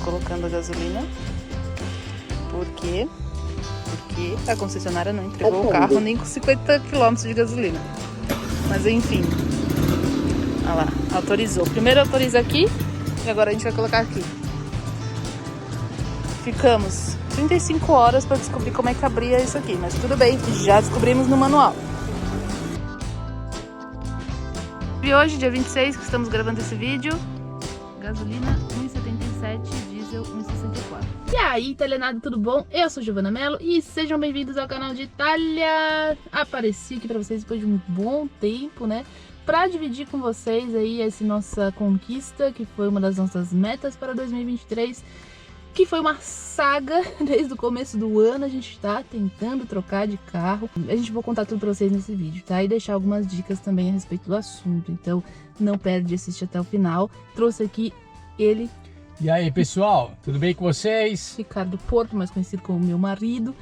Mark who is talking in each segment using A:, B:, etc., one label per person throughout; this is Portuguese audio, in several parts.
A: colocando a gasolina. Por quê? Porque a concessionária não entregou o carro nem com 50 km de gasolina. Mas enfim. Olha lá, autorizou. Primeiro autoriza aqui e agora a gente vai colocar aqui. Ficamos 35 horas para descobrir como é que abria isso aqui, mas tudo bem, já descobrimos no manual. E hoje, dia 26, que estamos gravando esse vídeo, gasolina 1,77, diesel 1,64. E aí, italianada, tudo bom? Eu sou Giovana Mello e sejam bem-vindos ao canal de Itália. Apareci aqui para vocês depois de um bom tempo, né? Para dividir com vocês aí essa nossa conquista, que foi uma das nossas metas para 2023, que foi uma saga desde o começo do ano. A gente tá tentando trocar de carro. A gente vai contar tudo pra vocês nesse vídeo, tá? E deixar algumas dicas também a respeito do assunto. Então não perde de assistir até o final. Trouxe aqui ele.
B: E aí, pessoal, tudo bem com vocês?
A: Ricardo Porto, mais conhecido como meu marido,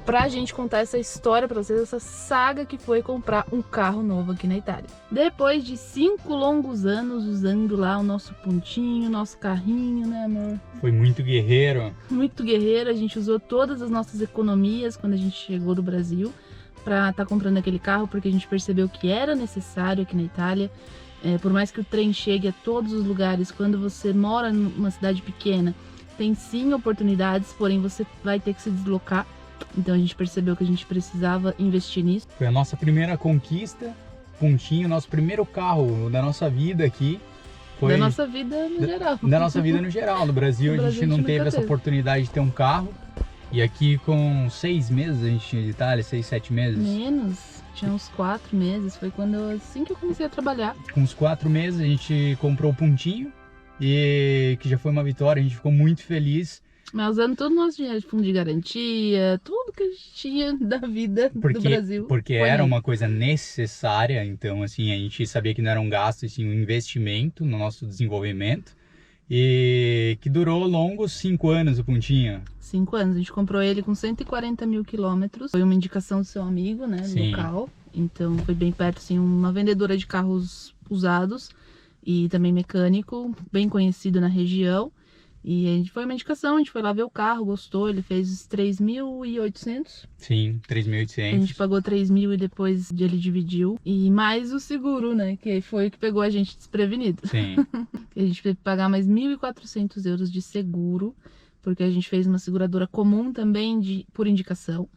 A: pra gente contar essa história pra vocês, essa saga que foi comprar um carro novo aqui na Itália. Depois de 5 longos anos usando lá o nosso pontinho, nosso carrinho, né, amor?
B: Foi muito guerreiro.
A: Muito guerreiro, a gente usou todas as nossas economias quando a gente chegou do Brasil pra estar comprando aquele carro, porque a gente percebeu que era necessário aqui na Itália. Por mais que o trem chegue a todos os lugares, quando você mora numa cidade pequena, tem sim oportunidades, porém você vai ter que se deslocar. Então a gente percebeu que a gente precisava investir nisso.
B: Foi a nossa primeira conquista, pontinho, nosso primeiro carro da nossa vida aqui. Foi
A: da nossa vida no geral.
B: Da nossa vida no geral. No Brasil, a gente não teve essa oportunidade de ter um carro. E aqui com 6 meses a gente tinha de Itália, 6, 7 meses.
A: Menos, tinha uns 4 meses, foi quando assim que eu comecei a trabalhar.
B: Com uns 4 meses a gente comprou o pontinho, e que já foi uma vitória, a gente ficou muito feliz.
A: Mas usando todo o nosso dinheiro de fundo de garantia, tudo que a gente tinha da vida do Brasil.
B: Porque era uma coisa necessária, então assim, a gente sabia que não era um gasto, assim, um investimento no nosso desenvolvimento. E que durou longos 5 anos o pontinho.
A: 5 anos, a gente comprou ele com 140 mil quilômetros. Foi uma indicação do seu amigo, né,
B: Sim.
A: local. Então foi bem perto, assim, uma vendedora de carros usados e também mecânico, bem conhecido na região. E a gente foi uma indicação, a gente foi lá ver o carro, gostou, ele fez 3.800.
B: Sim, 3.800.
A: A gente pagou 3.000 e depois ele dividiu. E mais o seguro, né, que foi o que pegou a gente desprevenido.
B: Sim.
A: A gente teve que pagar mais 1.400 euros de seguro, porque a gente fez uma seguradora comum também por indicação.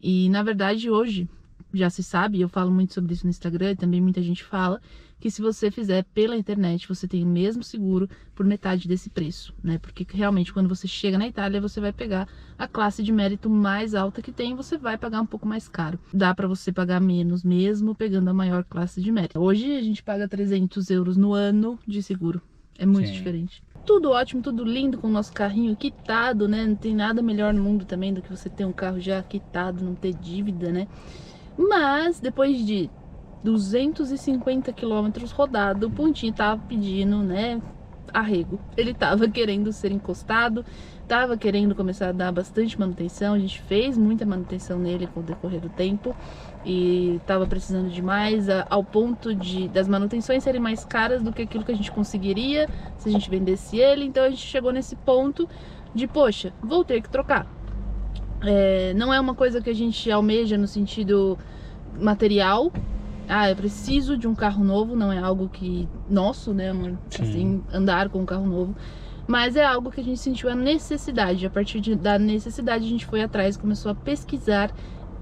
A: E na verdade hoje já se sabe, eu falo muito sobre isso no Instagram e também muita gente fala, que se você fizer pela internet, você tem o mesmo seguro por metade desse preço, né? Porque realmente quando você chega na Itália, você vai pegar a classe de mérito mais alta que tem, você vai pagar um pouco mais caro. Dá pra você pagar menos mesmo pegando a maior classe de mérito. Hoje a gente paga 300 euros no ano de seguro. É muito
B: Sim.
A: diferente. Tudo ótimo, tudo lindo com o nosso carrinho quitado, né? Não tem nada melhor no mundo também do que você ter um carro já quitado, não ter dívida, né? Mas depois de 250 quilômetros rodado, o pontinho tava pedindo, né, arrego. Ele tava querendo ser encostado, tava querendo começar a dar bastante manutenção. A gente fez muita manutenção nele com o decorrer do tempo e tava precisando de mais, ao ponto das manutenções serem mais caras do que aquilo que a gente conseguiria se a gente vendesse ele. Então a gente chegou nesse ponto de, poxa, vou ter que trocar. Não é uma coisa que a gente almeja no sentido material. Eu preciso de um carro novo, não é algo que nosso, né, amor? Assim, andar com um carro novo. Mas é algo que a gente sentiu a necessidade. A partir da necessidade a gente foi atrás, começou a pesquisar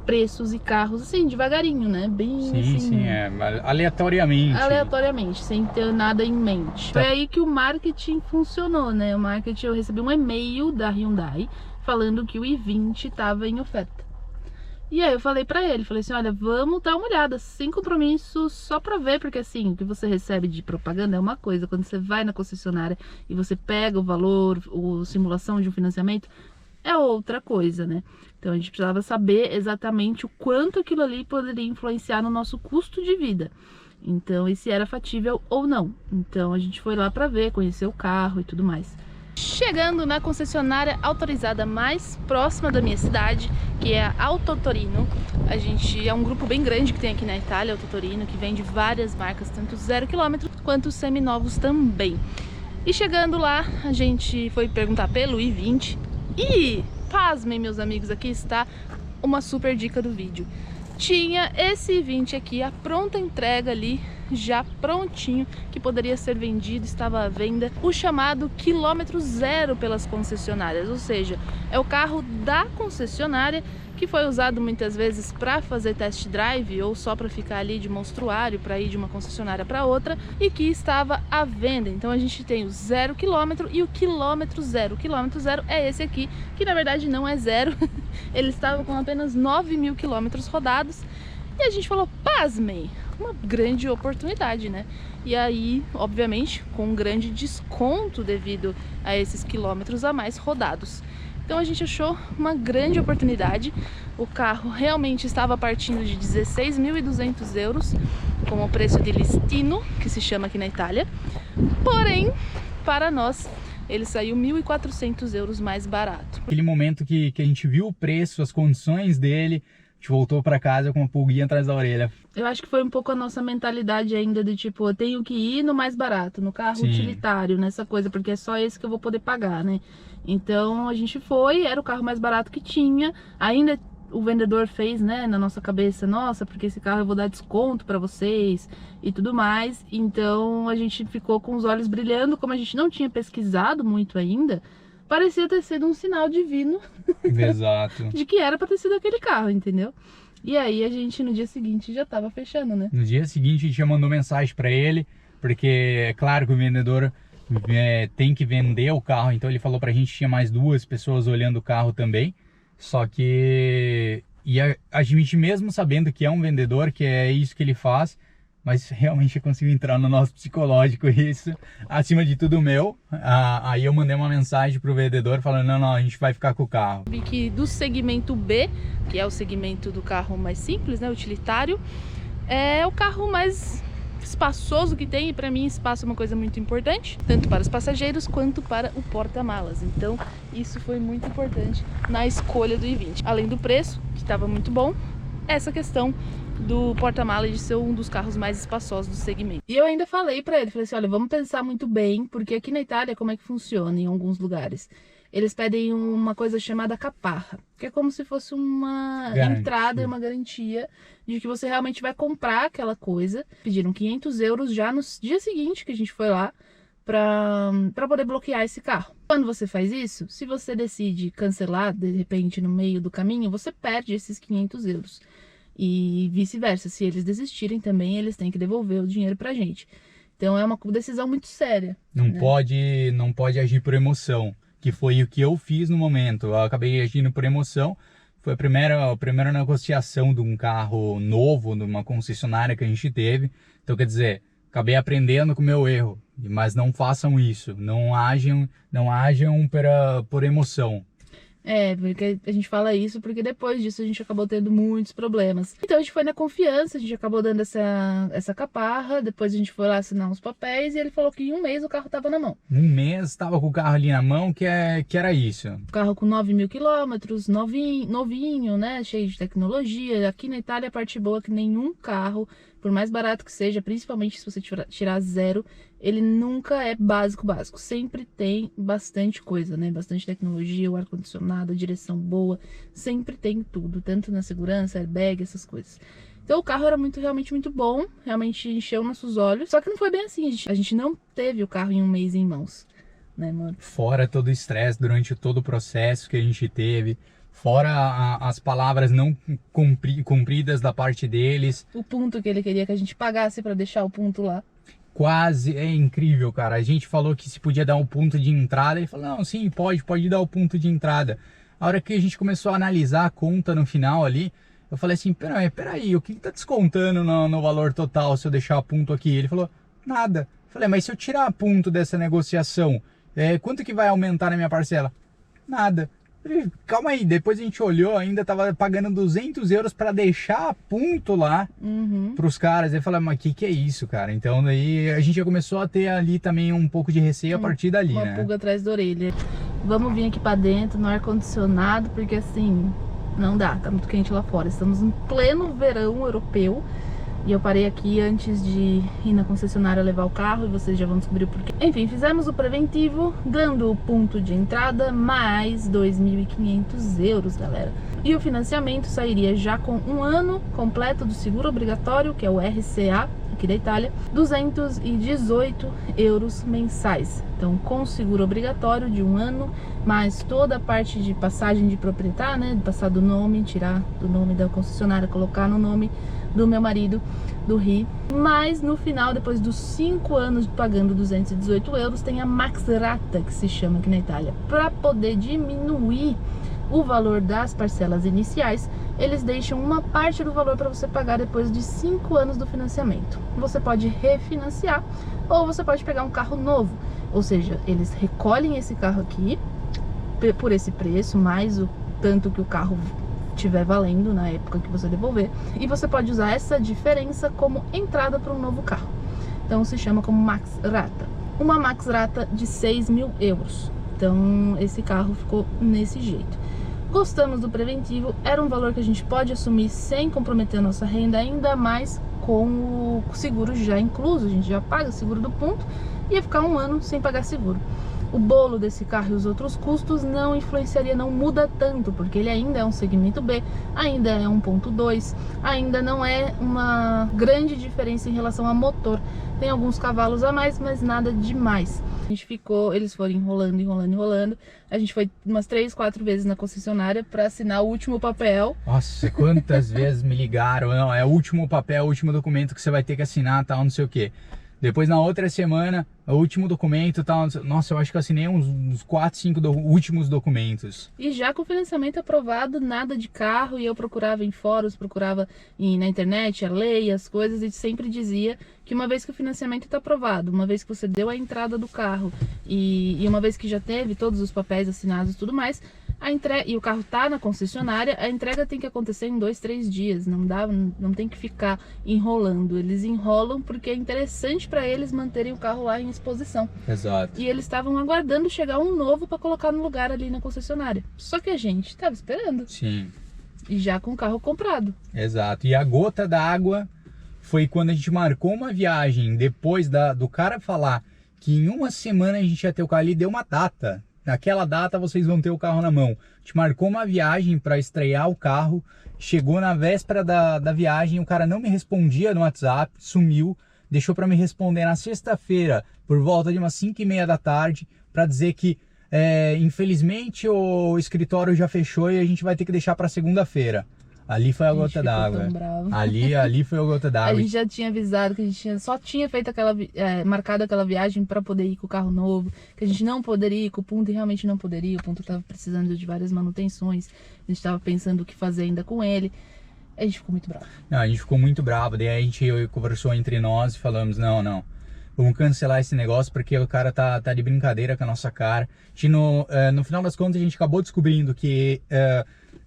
A: preços e carros, assim, devagarinho, né? Bem assim,
B: aleatoriamente.
A: Aleatoriamente, sem ter nada em mente. Foi aí que o marketing funcionou, né? O marketing, eu recebi um e-mail da Hyundai falando que o i20 estava em oferta. E aí eu falei pra ele, falei assim, olha, vamos dar uma olhada, sem compromisso, só pra ver, porque assim, o que você recebe de propaganda é uma coisa, quando você vai na concessionária e você pega o valor, a simulação de um financiamento, é outra coisa, né? Então a gente precisava saber exatamente o quanto aquilo ali poderia influenciar no nosso custo de vida. Então, e se era factível ou não. Então a gente foi lá pra ver, conhecer o carro e tudo mais. Chegando na concessionária autorizada mais próxima da minha cidade, que é a Autotorino. A gente é um grupo bem grande que tem aqui na Itália, Autotorino, que vende várias marcas, tanto 0 km quanto seminovos também. E chegando lá, a gente foi perguntar pelo i20 e, pasmem meus amigos, aqui está uma super dica do vídeo. Tinha esse i20 aqui, a pronta entrega ali, já prontinho, que poderia ser vendido, estava à venda, o chamado quilômetro zero pelas concessionárias, ou seja, é o carro da concessionária que foi usado muitas vezes para fazer test drive ou só para ficar ali de monstruário, para ir de uma concessionária para outra, e que estava à venda. Então a gente tem o 0 km e o quilômetro zero. O quilômetro zero é esse aqui, que na verdade não é zero, ele estava com apenas 9.000 quilômetros rodados, e a gente falou, pasmem, uma grande oportunidade, né? E aí, obviamente, com um grande desconto devido a esses quilômetros a mais rodados. Então a gente achou uma grande oportunidade. O carro realmente estava partindo de 16.200 euros, como o preço de listino, que se chama aqui na Itália. Porém, para nós, ele saiu 1.400 euros mais barato.
B: Aquele momento que a gente viu o preço, as condições dele, a gente voltou para casa com uma pulguinha atrás da orelha.
A: Eu acho que foi um pouco a nossa mentalidade ainda de tipo, eu tenho que ir no mais barato, no carro utilitário, nessa coisa, porque é só esse que eu vou poder pagar, né? Então a gente foi, era o carro mais barato que tinha, ainda o vendedor fez, né, na nossa cabeça, nossa, porque esse carro eu vou dar desconto para vocês e tudo mais. Então a gente ficou com os olhos brilhando, como a gente não tinha pesquisado muito ainda, parecia ter sido um sinal divino.
B: Exato.
A: De que era para ter sido aquele carro, entendeu? E aí a gente no dia seguinte já tava fechando, né?
B: No dia seguinte a gente já mandou mensagem para ele, porque é claro que o vendedor tem que vender o carro, então ele falou pra gente que tinha mais 2 pessoas olhando o carro também, só que a gente mesmo sabendo que é um vendedor, que é isso que ele faz, mas realmente conseguiu entrar no nosso psicológico, isso, acima de tudo meu. Aí eu mandei uma mensagem pro vendedor falando, não, a gente vai ficar com o carro.
A: Vi que do segmento B, que é o segmento do carro mais simples, né, utilitário, é o carro mais espaçoso que tem, e para mim espaço é uma coisa muito importante, tanto para os passageiros quanto para o porta-malas. Então isso foi muito importante na escolha do i20. Além do preço, que estava muito bom, essa questão do porta-malas de ser um dos carros mais espaçosos do segmento. E eu ainda falei para ele, falei assim, olha, vamos pensar muito bem, porque aqui na Itália como é que funciona em alguns lugares? Eles pedem uma coisa chamada caparra, que é como se fosse uma entrada e uma garantia de que você realmente vai comprar aquela coisa. Pediram 500 euros já no dia seguinte que a gente foi lá para poder bloquear esse carro. Quando você faz isso, se você decide cancelar de repente no meio do caminho, você perde esses 500 euros. E vice-versa, se eles desistirem também, eles têm que devolver o dinheiro pra gente. Então é uma decisão muito séria.
B: Não pode agir por emoção, que foi o que eu fiz no momento. Eu acabei agindo por emoção. Foi a primeira negociação de um carro novo, de uma concessionária que a gente teve. Então, quer dizer, acabei aprendendo com o meu erro. Mas não façam isso. Não ajam por emoção.
A: É, porque a gente fala isso porque depois disso a gente acabou tendo muitos problemas. Então a gente foi na confiança, a gente acabou dando essa caparra, depois a gente foi lá assinar uns papéis e ele falou que em um mês o carro tava na mão.
B: Um mês tava com o carro ali na mão, que era isso.
A: O carro com 9.000 quilômetros, novinho, né, cheio de tecnologia. Aqui na Itália a parte boa é que nenhum carro, por mais barato que seja, principalmente se você tirar zero, ele nunca é básico. Sempre tem bastante coisa, né? Bastante tecnologia, o ar-condicionado, a direção boa, sempre tem tudo, tanto na segurança, airbag, essas coisas. Então o carro era realmente muito bom, realmente encheu nossos olhos, só que não foi bem assim, a gente não teve o carro em um mês em mãos, né, amor?
B: Fora todo o estresse durante todo o processo que a gente teve, fora as palavras não cumpridas da parte deles.
A: O ponto que ele queria que a gente pagasse para deixar o ponto lá.
B: Quase, é incrível, cara. A gente falou que se podia dar um ponto de entrada, ele falou, não, sim, pode dar o ponto de entrada. A hora que a gente começou a analisar a conta no final ali, eu falei assim, peraí, o que tá descontando no valor total se eu deixar a ponto aqui? Ele falou, nada. Eu falei, mas se eu tirar a ponto dessa negociação, quanto que vai aumentar na minha parcela? Nada. Calma aí, depois a gente olhou, ainda tava pagando 200 euros para deixar a ponto lá pros caras. Aí falei, mas que é isso, cara? Então daí a gente já começou a ter ali também um pouco de receio a partir dali, né?
A: Uma pulga atrás da orelha. Vamos vir aqui para dentro no ar-condicionado, porque assim, não dá, tá muito quente lá fora. Estamos em pleno verão europeu. E eu parei aqui antes de ir na concessionária levar o carro e vocês já vão descobrir o porquê. Enfim, fizemos o preventivo, dando o ponto de entrada mais 2.500 euros, galera. E o financiamento sairia já com um ano completo do seguro obrigatório, que é o RCA, aqui da Itália, 218 euros mensais. Então, com seguro obrigatório de um ano, mais toda a parte de passagem de proprietário, né? De passar do nome, tirar do nome da concessionária, colocar no nome do meu marido, do Ri. Mas no final, depois dos 5 anos pagando 218 euros, tem a Max Rata, que se chama aqui na Itália. Para poder diminuir o valor das parcelas iniciais, eles deixam uma parte do valor para você pagar depois de 5 anos do financiamento. Você pode refinanciar ou você pode pegar um carro novo. Ou seja, eles recolhem esse carro aqui por esse preço, mais o tanto que o carro estiver valendo na época que você devolver, e você pode usar essa diferença como entrada para um novo carro. Então se chama como Max Rata. Uma Max Rata de 6.000 euros. Então esse carro ficou nesse jeito. Gostamos do preventivo, era um valor que a gente pode assumir sem comprometer a nossa renda, ainda mais com o seguro já incluso. A gente já paga o seguro do ponto e ia ficar um ano sem pagar seguro. O bolo desse carro e os outros custos não influenciaria, não muda tanto, porque ele ainda é um segmento B, ainda é 1.2, ainda não é uma grande diferença em relação a motor. Tem alguns cavalos a mais, mas nada demais. A gente ficou, eles foram enrolando. A gente foi umas 3, 4 vezes na concessionária para assinar o último papel.
B: Nossa, quantas vezes me ligaram, não, é o último papel, o último documento que você vai ter que assinar, tal, não sei o quê. Depois, na outra semana, o último documento, tal. Nossa, eu acho que eu assinei uns 4, 5 últimos documentos.
A: E já com o financiamento aprovado, nada de carro, e eu procurava em fóruns, procurava na internet, a lei, as coisas, e sempre dizia que uma vez que o financiamento está aprovado, uma vez que você deu a entrada do carro, e uma vez que já teve todos os papéis assinados e tudo mais, a entrega, e o carro tá na concessionária, a entrega tem que acontecer em 2, 3 dias, não tem que ficar enrolando. Eles enrolam porque é interessante para eles manterem o carro lá em exposição.
B: Exato.
A: E eles estavam aguardando chegar um novo para colocar no lugar ali na concessionária. Só que a gente tava esperando.
B: Sim.
A: E já com o carro comprado.
B: Exato. E a gota d'água foi quando a gente marcou uma viagem, depois do cara falar que em uma semana a gente ia ter o carro ali, deu uma data. Naquela data vocês vão ter o carro na mão. A gente marcou uma viagem para estrear o carro. Chegou na véspera da viagem, o cara não me respondia no WhatsApp, sumiu. Deixou para me responder na sexta-feira, por volta de umas 5h30 da tarde, para dizer que infelizmente o escritório já fechou e a gente vai ter que deixar para segunda-feira. Ali foi a gota d'água. Ali foi a gota d'água.
A: A gente já tinha avisado que a gente só tinha feito marcado aquela viagem para poder ir com o carro novo, que a gente não poderia ir com o Punto, e realmente não poderia. O Punto estava precisando de várias manutenções, a gente estava pensando o que fazer ainda com ele. A gente ficou muito bravo. Não,
B: a gente ficou muito bravo, daí a gente conversou entre nós e falamos, não, vamos cancelar esse negócio porque o cara tá de brincadeira com a nossa cara. No final das contas a gente acabou descobrindo que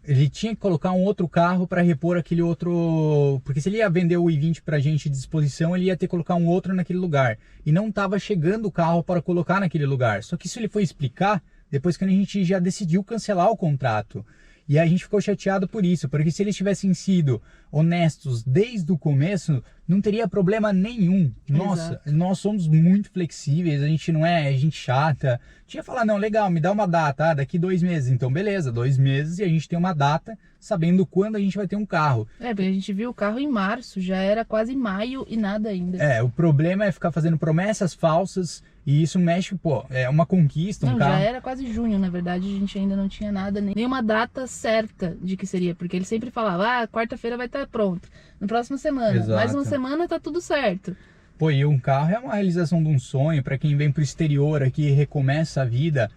B: ele tinha que colocar um outro carro para repor aquele outro, porque se ele ia vender o i20 pra gente de disposição, ele ia ter que colocar um outro naquele lugar, e não estava chegando o carro para colocar naquele lugar. Só que isso ele foi explicar depois que a gente já decidiu cancelar o contrato. E a gente ficou chateado por isso, porque se eles tivessem sido honestos desde o começo, não teria problema nenhum. Nossa, exato. Nós somos muito flexíveis, a gente não é gente chata. Tinha que falar, não, legal, me dá uma data, daqui 2 meses. Então, beleza, 2 meses e a gente tem uma data sabendo quando a gente vai ter um carro.
A: Porque a gente viu o carro em março, já era quase maio e nada ainda.
B: O problema é ficar fazendo promessas falsas. E isso mexe, é uma conquista, um carro.
A: Já era quase junho, na verdade, a gente ainda não tinha nada, nenhuma data certa de que seria, porque ele sempre falava, quarta-feira vai estar pronto, na próxima semana, exato. Mais uma semana tá tudo certo.
B: E um carro é uma realização de um sonho, para quem vem pro exterior aqui e recomeça a vida,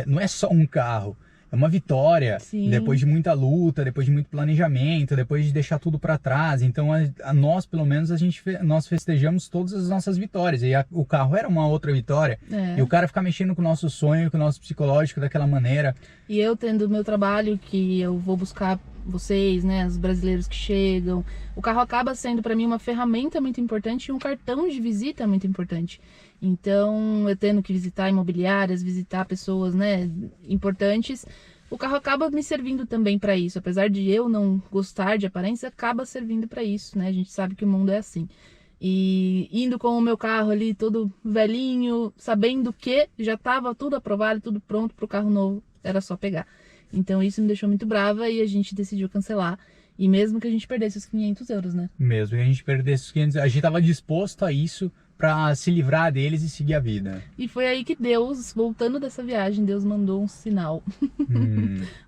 B: não é só um carro. É uma vitória. Sim. Depois de muita luta, depois de muito planejamento, depois de deixar tudo para trás. Então, nós, pelo menos, nós festejamos todas as nossas vitórias. E o carro era uma outra vitória. E o cara ficar mexendo com o nosso sonho, com o nosso psicológico daquela maneira.
A: E eu tendo o meu trabalho, que eu vou buscar vocês, né, os brasileiros que chegam. O carro acaba sendo para mim uma ferramenta muito importante e um cartão de visita muito importante. Então, eu tendo que visitar imobiliárias, visitar pessoas, né, importantes, o carro acaba me servindo também para isso. Apesar de eu não gostar de aparência, acaba servindo para isso, né? A gente sabe que o mundo é assim. E indo com o meu carro ali todo velhinho, sabendo que já estava tudo aprovado, tudo pronto para o carro novo, era só pegar. Então isso me deixou muito brava e a gente decidiu cancelar. E mesmo que a gente perdesse os 500 euros, né?
B: Mesmo que a gente perdesse os 500, a gente estava disposto a isso para se livrar deles e seguir a vida.
A: E foi aí que Deus, voltando dessa viagem, Deus mandou um sinal.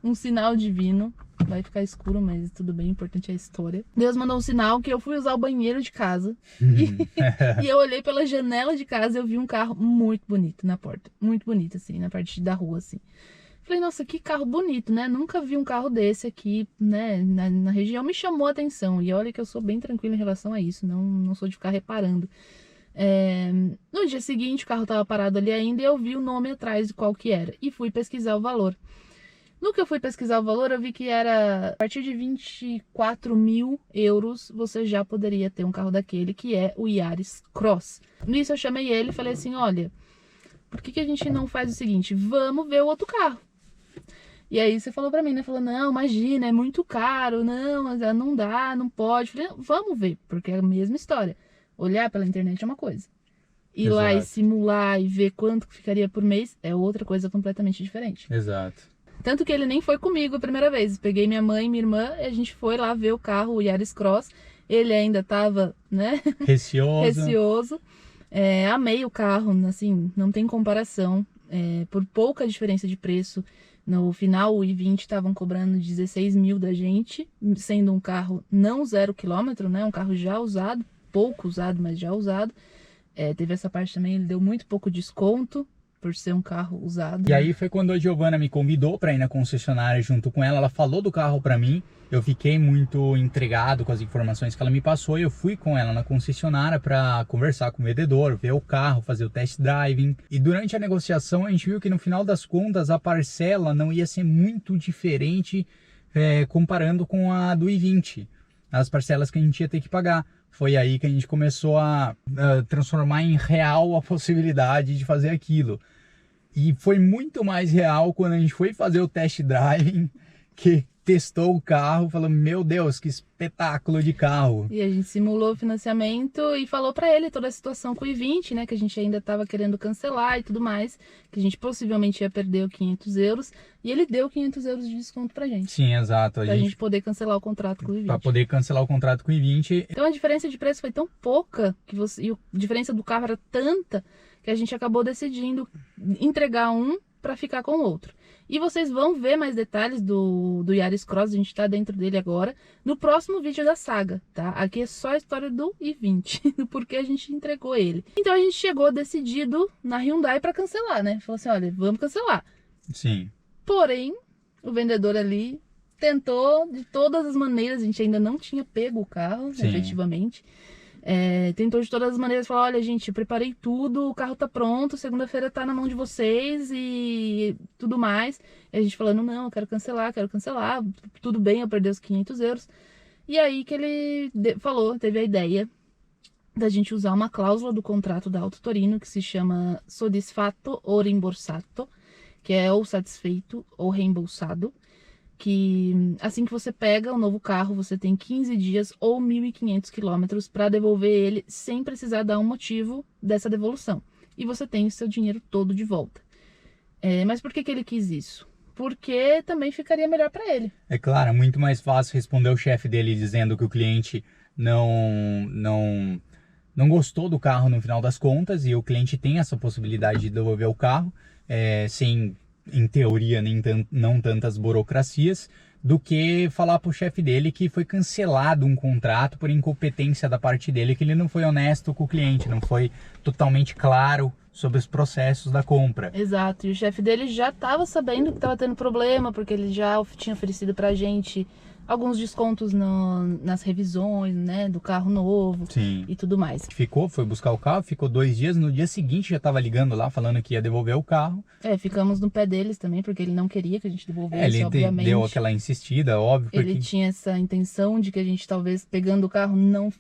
A: Um sinal divino. Vai ficar escuro, mas tudo bem, o importante é a história. Deus mandou um sinal que eu fui usar o banheiro de casa. E eu olhei pela janela de casa e eu vi um carro muito bonito na porta. Muito bonito, assim, na parte da rua, assim. Falei, nossa, que carro bonito, né? Nunca vi um carro desse aqui, né? Na região, me chamou a atenção. E olha que eu sou bem tranquila em relação a isso, não sou de ficar reparando. No dia seguinte, o carro estava parado ali ainda e eu vi o nome atrás de qual que era. E fui pesquisar o valor. No que eu fui pesquisar o valor, eu vi que era a partir de 24 mil euros você já poderia ter um carro daquele, que é o Yaris Cross. Nisso eu chamei ele e falei assim, olha, por que a gente não faz o seguinte? Vamos ver o outro carro. E aí você falou pra mim, né? Falou, não, imagina, é muito caro, não dá, não pode. Falei, vamos ver, porque é a mesma história. Olhar pela internet é uma coisa. Ir lá e simular e ver quanto ficaria por mês é outra coisa completamente diferente.
B: Exato.
A: Tanto que ele nem foi comigo a primeira vez. Peguei minha mãe e minha irmã e a gente foi lá ver o carro, o Yaris Cross. Ele ainda tava, né? Receoso. Amei o carro, assim, não tem comparação. Por pouca diferença de preço. No final, o i20 estavam cobrando 16 mil da gente, sendo um carro não 0 km, né? Um carro já usado, pouco usado, mas já usado. Teve essa parte também, ele deu muito pouco desconto por ser um carro usado.
B: E aí foi quando a Giovana me convidou para ir na concessionária junto com ela. Ela falou do carro para mim. Eu fiquei muito intrigado com as informações que ela me passou. E eu fui com ela na concessionária para conversar com o vendedor, ver o carro, fazer o test driving. E durante a negociação a gente viu que no final das contas a parcela não ia ser muito diferente comparando com a do i20. As parcelas que a gente ia ter que pagar. Foi aí que a gente começou a transformar em real a possibilidade de fazer aquilo. E foi muito mais real quando a gente foi fazer o test driving, que testou o carro, falou, meu Deus, que espetáculo de carro.
A: E a gente simulou o financiamento e falou pra ele toda a situação com o i20, né, que a gente ainda tava querendo cancelar e tudo mais, que a gente possivelmente ia perder os 500 euros, e ele deu 500 euros de desconto pra gente.
B: Sim, exato.
A: Pra gente poder cancelar o contrato com o i20.
B: Pra poder cancelar o contrato com o i20.
A: Então a diferença de preço foi tão pouca, e a diferença do carro era tanta, que a gente acabou decidindo entregar um para ficar com o outro. E vocês vão ver mais detalhes do Yaris Cross, a gente tá dentro dele agora, no próximo vídeo da saga, tá? Aqui é só a história do i20, do porquê a gente entregou ele. Então a gente chegou decidido na Hyundai para cancelar, né? Falou assim, olha, vamos cancelar.
B: Sim.
A: Porém, o vendedor ali tentou de todas as maneiras, a gente ainda não tinha pego o carro,
B: sim,
A: efetivamente. Tentou de todas as maneiras falar, olha gente, eu preparei tudo, o carro tá pronto, segunda-feira tá na mão de vocês e tudo mais. E a gente falando, não, eu quero cancelar, tudo bem, eu perdi os 500 euros. E aí que ele teve a ideia da gente usar uma cláusula do contrato da Auto Torino que se chama soddisfatto o rimborsato, que é ou satisfeito ou reembolsado. Que assim que você pega o novo carro, você tem 15 dias ou 1.500 quilômetros para devolver ele sem precisar dar um motivo dessa devolução. E você tem o seu dinheiro todo de volta. Mas por que ele quis isso? Porque também ficaria melhor para ele.
B: É claro, é muito mais fácil responder o chefe dele dizendo que o cliente não gostou do carro no final das contas e o cliente tem essa possibilidade de devolver o carro sem... em teoria, não tantas burocracias, do que falar pro chefe dele que foi cancelado um contrato por incompetência da parte dele, que ele não foi honesto com o cliente, não foi totalmente claro sobre os processos da compra.
A: Exato, e o chefe dele já estava sabendo que estava tendo problema, porque ele já tinha oferecido pra gente alguns descontos nas revisões, né, do carro novo.
B: Sim.
A: E tudo mais.
B: Foi buscar o carro, ficou 2 dias, no dia seguinte já tava ligando lá, falando que ia devolver o carro.
A: Ficamos no pé deles também, porque ele não queria que a gente devolvesse,
B: ele
A: obviamente.
B: Deu aquela insistida, óbvio. Porque...
A: Ele tinha essa intenção de que a gente talvez, pegando o carro, não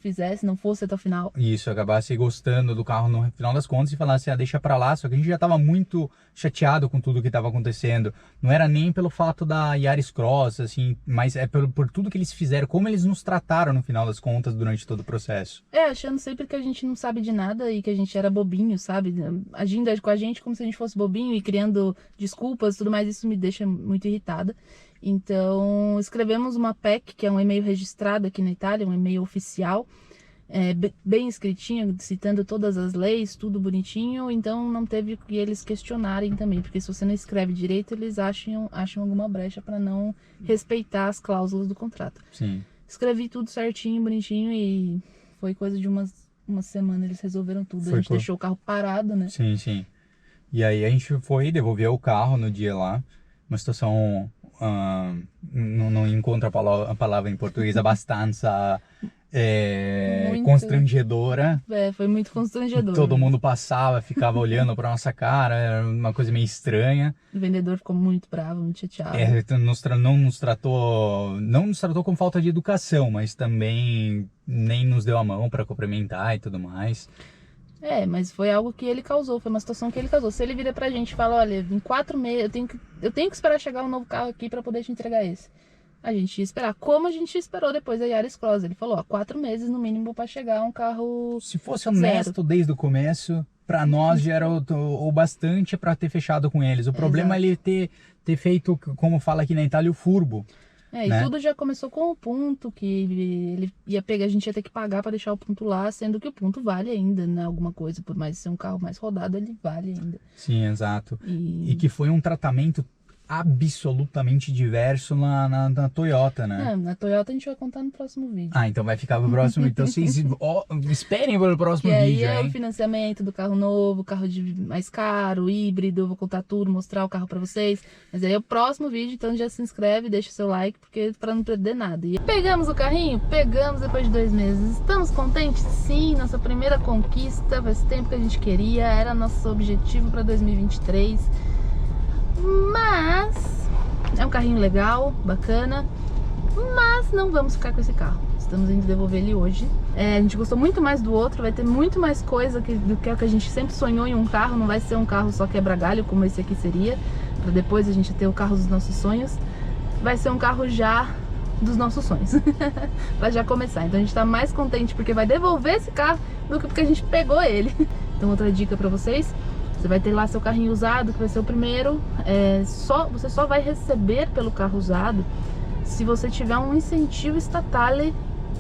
A: fosse até o final.
B: Isso, acabasse gostando do carro no final das contas e falasse, deixa pra lá. Só que a gente já tava muito chateado com tudo que tava acontecendo. Não era nem pelo fato da Yaris Cross, assim, mas é por tudo que eles fizeram, como eles nos trataram no final das contas durante todo o processo.
A: Achando sempre que a gente não sabe de nada e que a gente era bobinho, sabe? Agindo com a gente como se a gente fosse bobinho e criando desculpas e tudo mais, isso me deixa muito irritada. Então, escrevemos uma PEC, que é um e-mail registrado aqui na Itália, um e-mail oficial, bem escritinho, citando todas as leis, tudo bonitinho, então não teve que eles questionarem também, porque se você não escreve direito, eles acham alguma brecha para não respeitar as cláusulas do contrato.
B: Sim.
A: Escrevi tudo certinho, bonitinho, e foi coisa de uma semana, eles resolveram tudo. A gente deixou o carro parado, né?
B: Sim, sim. E aí a gente foi devolver o carro no dia lá, uma situação, não encontro a palavra em português, abbastanza constrangedora.
A: Foi muito constrangedor.
B: Todo mundo passava, ficava olhando pra nossa cara, era uma coisa meio estranha.
A: O vendedor ficou muito bravo, muito chateado.
B: Não nos tratou com falta de educação, mas também nem nos deu a mão pra cumprimentar e tudo mais.
A: Mas foi algo que ele causou, foi uma situação que ele causou. Se ele vira pra gente e fala, olha, em 4 meses, eu tenho que esperar chegar um novo carro aqui pra poder te entregar esse. A gente ia esperar, como a gente esperou depois da Yaris Cross. Ele falou, 4 meses no mínimo pra chegar um carro
B: Se fosse honesto desde o começo, pra nós já era o bastante pra ter fechado com eles. O problema é ele ter feito, como fala aqui na Itália, o furbo.
A: E tudo já começou com o ponto, que ele ia pegar, a gente ia ter que pagar para deixar o ponto lá, sendo que o ponto vale ainda, né? Alguma coisa, por mais ser um carro mais rodado, ele vale ainda.
B: Sim, exato. E que foi um tratamento absolutamente diverso na Toyota, né?
A: Na Toyota a gente vai contar no próximo vídeo.
B: Então vai ficar pro próximo. Então vocês esperem pelo próximo vídeo,
A: hein? E aí o financiamento do carro novo, carro mais caro, híbrido, vou contar tudo, mostrar o carro pra vocês. Mas aí é o próximo vídeo, então já se inscreve, deixa o seu like, porque pra não perder nada. E pegamos o carrinho? Pegamos depois de 2 meses. Estamos contentes? Sim, nossa primeira conquista, faz tempo que a gente queria, era nosso objetivo pra 2023. Mas é um carrinho legal, bacana, mas não vamos ficar com esse carro. Estamos indo devolver ele hoje. A gente gostou muito mais do outro, vai ter muito mais coisa do que o que a gente sempre sonhou em um carro. Não vai ser um carro só quebra-galho como esse aqui seria, para depois a gente ter o carro dos nossos sonhos. Vai ser um carro já dos nossos sonhos, para já começar. Então a gente tá mais contente porque vai devolver esse carro do que porque a gente pegou ele. Então outra dica para vocês: você vai ter lá seu carrinho usado, que vai ser o primeiro. Você só vai receber pelo carro usado se você tiver um incentivo statale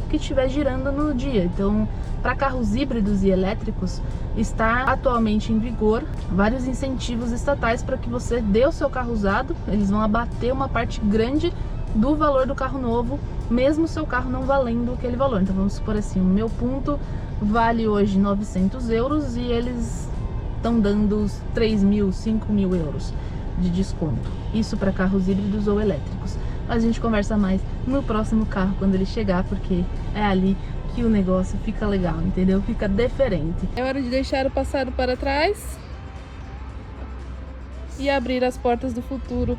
A: que estiver girando no dia. Então, para carros híbridos e elétricos, está atualmente em vigor vários incentivos estatais para que você dê o seu carro usado. Eles vão abater uma parte grande do valor do carro novo, mesmo o seu carro não valendo aquele valor. Então, vamos supor assim, o meu ponto vale hoje 900 euros e eles estão dando os 3.000, 5.000 euros de desconto. Isso para carros híbridos ou elétricos. Mas a gente conversa mais no próximo carro quando ele chegar, porque é ali que o negócio fica legal, entendeu? Fica diferente. É hora de deixar o passado para trás e abrir as portas do futuro.